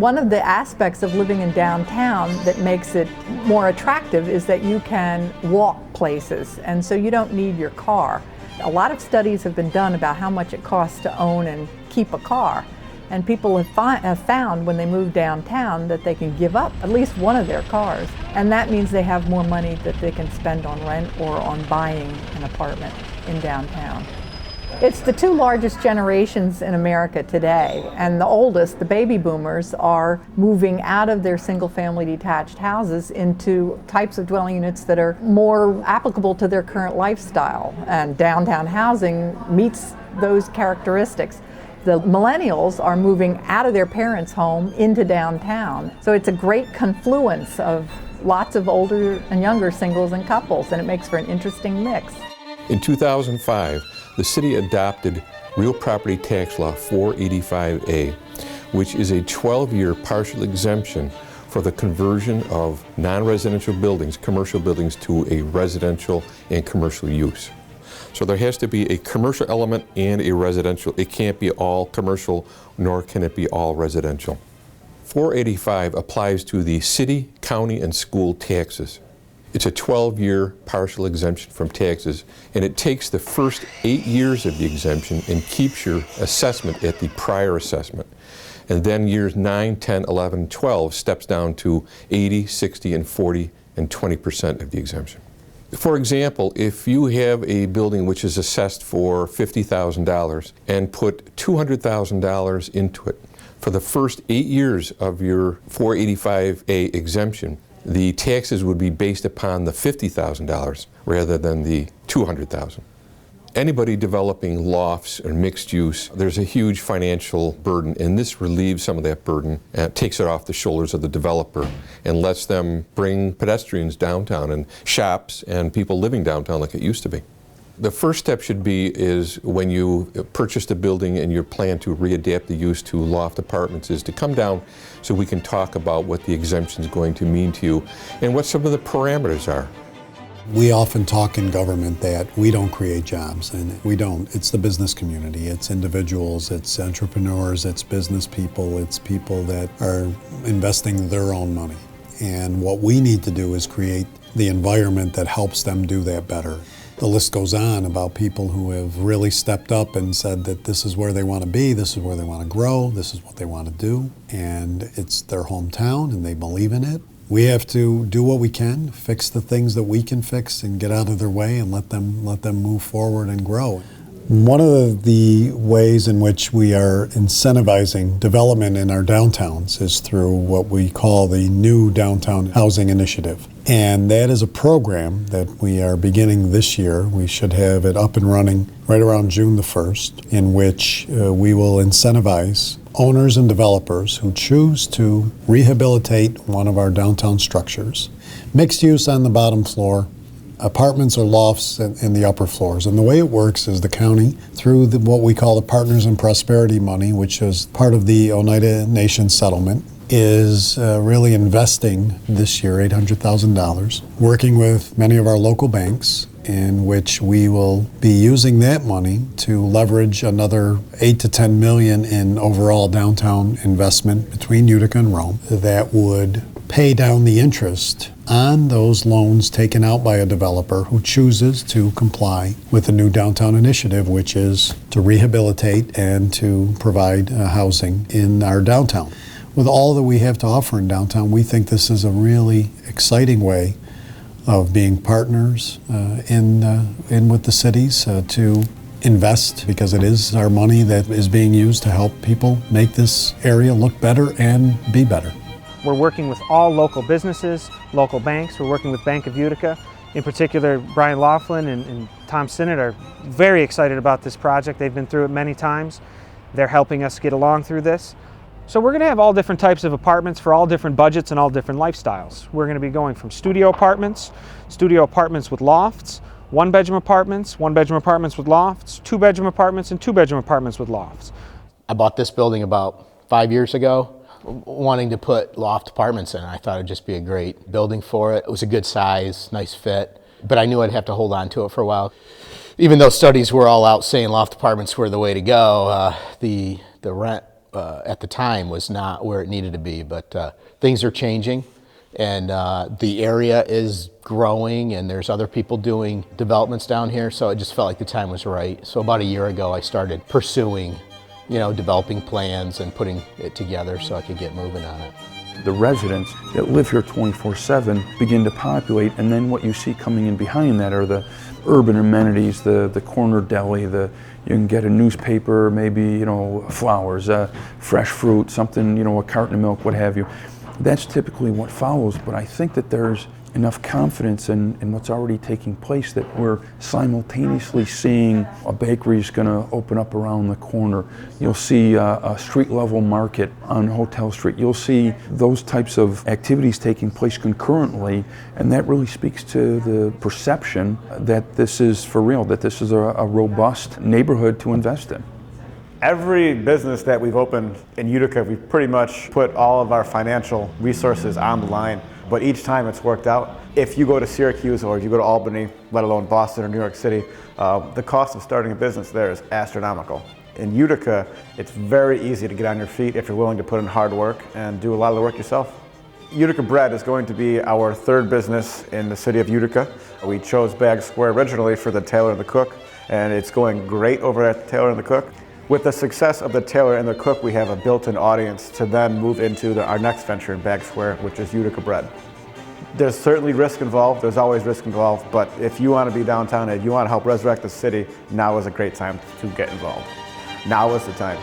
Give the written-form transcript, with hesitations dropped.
One of the aspects of living in downtown that makes it more attractive is that you can walk places, and so you don't need your car. A lot of studies have been done about how much it costs to own and keep a car. And people have found when they move downtown that they can give up at least one of their cars. And that means they have more money that they can spend on rent or on buying an apartment in downtown. It's the two largest generations in America today, and the oldest, the baby boomers, are moving out of their single-family detached houses into types of dwelling units that are more applicable to their current lifestyle, and downtown housing meets those characteristics. The millennials are moving out of their parents' home into downtown, so it's a great confluence of lots of older and younger singles and couples, and it makes for an interesting mix. In 2005, the city adopted Real Property Tax Law 485A, which is a 12-year partial exemption for the conversion of non-residential buildings, commercial buildings, to a residential and commercial use. So there has to be a commercial element and a residential. It can't be all commercial, nor can it be all residential. 485 applies to the city, county, and school taxes. It's a 12-year partial exemption from taxes, and it takes the first 8 years of the exemption and keeps your assessment at the prior assessment. And then years 9, 10, 11, 12 steps down to 80, 60, and 40, and 20% of the exemption. For example, if you have a building which is assessed for $50,000 and put $200,000 into it, for the first 8 years of your 485A exemption, the taxes would be based upon the $50,000 rather than the $200,000. Anybody developing lofts or mixed use, there's a huge financial burden, and this relieves some of that burden and takes it off the shoulders of the developer and lets them bring pedestrians downtown and shops and people living downtown like it used to be. The first step should be is when you purchase the building and you plan to readapt the use to loft apartments is to come down so we can talk about what the exemption is going to mean to you and what some of the parameters are. We often talk in government that we don't create jobs, and we don't. It's the business community, it's individuals, it's entrepreneurs, it's business people, it's people that are investing their own money. And what we need to do is create the environment that helps them do that better. The list goes on about people who have really stepped up and said that this is where they want to be, this is where they want to grow, this is what they want to do, and it's their hometown and they believe in it. We have to do what we can, fix the things that we can fix and get out of their way and let them move forward and grow. One of the ways in which we are incentivizing development in our downtowns is through what we call the New Downtown Housing Initiative. And that is a program that we are beginning this year. We should have it up and running right around June the 1st, in which we will incentivize owners and developers who choose to rehabilitate one of our downtown structures, mixed use on the bottom floor, apartments or lofts in the upper floors. And the way it works is the county, through what we call the Partners in Prosperity money, which is part of the Oneida Nation settlement, is really investing this year $800,000, working with many of our local banks, in which we will be using that money to leverage another 8 to 10 million in overall downtown investment between Utica and Rome that would pay down the interest on those loans taken out by a developer who chooses to comply with the New Downtown Initiative, which is to rehabilitate and to provide housing in our downtown. With all that we have to offer in downtown, we think this is a really exciting way of being partners in with the cities to invest, because it is our money that is being used to help people make this area look better and be better. We're working with all local businesses, local banks. We're working with Bank of Utica. In particular, Brian Laughlin and Tom Sinnott are very excited about this project. They've been through it many times. They're helping us get along through this. So we're going to have all different types of apartments for all different budgets and all different lifestyles. We're going to be going from studio apartments with lofts, one-bedroom apartments with lofts, two-bedroom apartments, and two-bedroom apartments with lofts. I bought this building about 5 years ago, wanting to put loft apartments in. I thought it'd just be a great building for it. It was a good size, nice fit, but I knew I'd have to hold on to it for a while. Even though studies were all out saying loft apartments were the way to go, the rent at the time was not where it needed to be, but things are changing, and the area is growing, and there's other people doing developments down here, so it just felt like the time was right. So about a year ago I started pursuing, developing plans and putting it together so I could get moving on it. The residents that live here 24/7 begin to populate, and then what you see coming in behind that are the urban amenities, the corner deli, you can get a newspaper, maybe flowers, fresh fruit, something, a carton of milk, what have you. That's typically what follows, but I think that there's enough confidence in what's already taking place that we're simultaneously seeing a bakery is going to open up around the corner. You'll see a street level market on Hotel Street. You'll see those types of activities taking place concurrently, and that really speaks to the perception that this is for real, that this is a robust neighborhood to invest in. Every business that we've opened in Utica, we've pretty much put all of our financial resources on the line, but each time it's worked out. If you go to Syracuse or if you go to Albany, let alone Boston or New York City, the cost of starting a business there is astronomical. In Utica, it's very easy to get on your feet if you're willing to put in hard work and do a lot of the work yourself. Utica Bread is going to be our third business in the city of Utica. We chose Bag Square originally for the Tailor and the Cook, and it's going great over at the Tailor and the Cook. With the success of the Tailor and the Cook, we have a built-in audience to then move into our next venture in Bag Square, which is Utica Bread. There's certainly risk involved, there's always risk involved, but if you want to be downtown and you want to help resurrect the city, now is a great time to get involved. Now is the time.